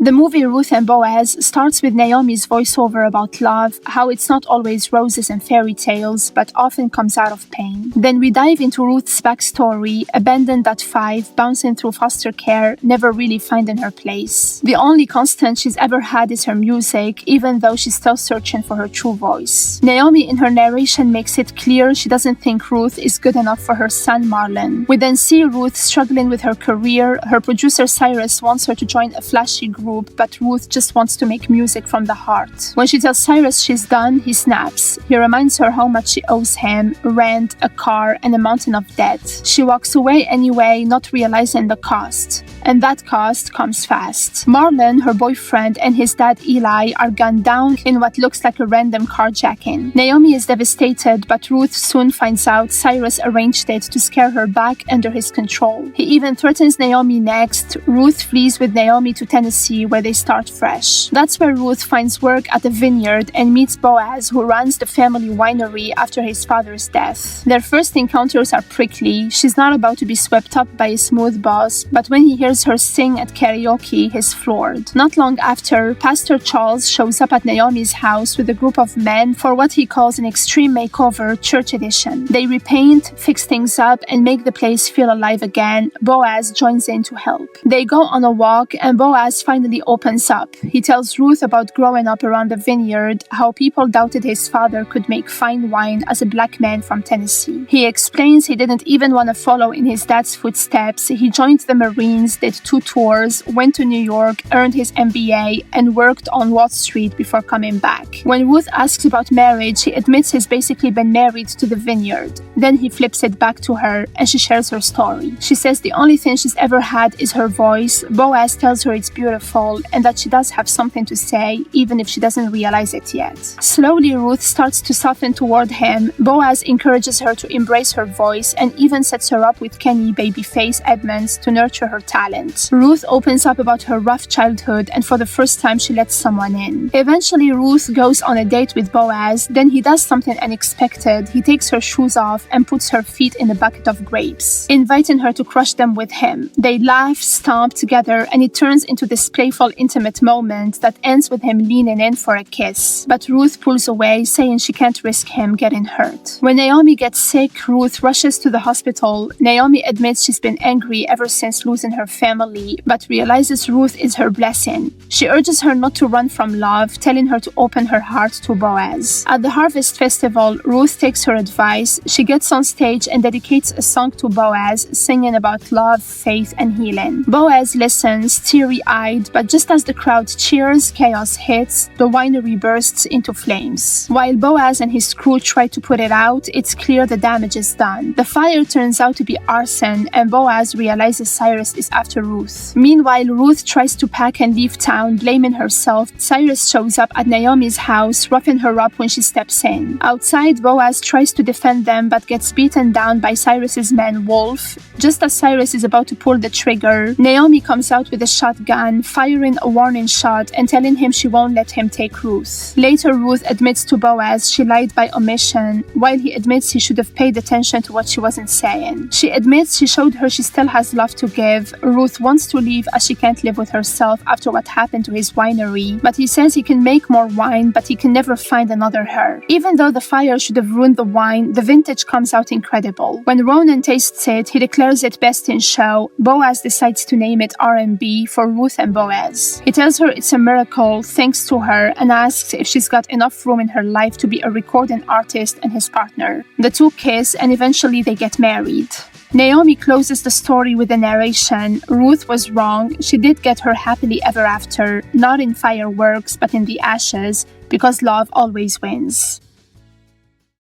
The movie Ruth and Boaz starts with Naomi's voiceover about love, how it's not always roses and fairy tales, but often comes out of pain. Then we dive into Ruth's backstory, abandoned at 5, bouncing through foster care, never really finding her place. The only constant she's ever had is her music, even though she's still searching for her true voice. Naomi in her narration makes it clear she doesn't think Ruth is good enough for her son Marlon. We then see Ruth struggling with her career. Her producer Cyrus wants her to join a flashy group, but Ruth just wants to make music from the heart. When she tells Cyrus she's done, he snaps. He reminds her how much she owes him: rent, a car, and a mountain of debt. She walks away anyway, not realizing the cost. And that cost comes fast. Marlon, her boyfriend, and his dad Eli are gunned down in what looks like a random carjacking. Naomi is devastated, but Ruth soon finds out Cyrus arranged it to scare her back under his control. He even threatens Naomi next. Ruth flees with Naomi to Tennessee, where they start fresh. That's where Ruth finds work at the vineyard and meets Boaz, who runs the family winery after his father's death. Their first encounters are prickly. She's not about to be swept up by a smooth boss, but when he hears her sing at karaoke, he's floored. Not long after, Pastor Charles shows up at Naomi's house with a group of men for what he calls an extreme makeover, church edition. They repaint, fix things up, and make the place feel alive again. Boaz joins in to help. They go on a walk, and Boaz finally opens up. He tells Ruth about growing up around the vineyard, how people doubted his father could make fine wine as a black man from Tennessee. He explains he didn't even want to follow in his dad's footsteps. He joined the Marines, did 2 tours, went to New York, earned his MBA, and worked on Wall Street before coming back. When Ruth asks about marriage, he admits he's basically been married to the vineyard. Then he flips it back to her, and she shares her story. She says the only thing she's ever had is her voice. Boaz tells her it's beautiful, and that she does have something to say, even if she doesn't realize it yet. Slowly, Ruth starts to soften toward him. Boaz encourages her to embrace her voice and even sets her up with Kenny Babyface Edmonds to nurture her talent. Ruth opens up about her rough childhood, and for the first time she lets someone in. Eventually, Ruth goes on a date with Boaz. Then he does something unexpected. He takes her shoes off and puts her feet in a bucket of grapes, inviting her to crush them with him. They laugh, stomp together, and it turns into this playful, intimate moment that ends with him leaning in for a kiss. But Ruth pulls away, saying she can't risk him getting hurt. When Naomi gets sick, Ruth rushes to the hospital. Naomi admits she's been angry ever since losing her family, but realizes Ruth is her blessing. She urges her not to run from love, telling her to open her heart to Boaz. At the Harvest Festival, Ruth takes her advice. She gets on stage and dedicates a song to Boaz, singing about love, faith, and healing. Boaz listens, teary-eyed, but just as the crowd cheers, chaos hits. The winery bursts into flames. While Boaz and his crew try to put it out, it's clear the damage is done. The fire turns out to be arson, and Boaz realizes Cyrus is after Ruth. Meanwhile, Ruth tries to pack and leave town, blaming herself. Cyrus shows up at Naomi's house, roughing her up when she steps in. Outside, Boaz tries to defend them, but gets beaten down by Cyrus's man, Wolf. Just as Cyrus is about to pull the trigger, Naomi comes out with a shotgun, firing a warning shot and telling him she won't let him take Ruth. Later, Ruth admits to Boaz she lied by omission, while he admits he should have paid attention to what she wasn't saying. She admits she showed her she still has love to give. Ruth wants to leave as she can't live with herself after what happened to his winery, but he says he can make more wine, but he can never find another her. Even though the fire should have ruined the wine, the vintage comes out incredible. When Ronan tastes it, he declares it best in show. Boaz decides to name it R&B for Ruth and Boaz. He tells her it's a miracle thanks to her and asks if she's got enough room in her life to be a recording artist and his partner. The two kiss and eventually they get married. Naomi closes the story with a narration. Ruth was wrong. She did get her happily ever after, not in fireworks but in the ashes, because love always wins.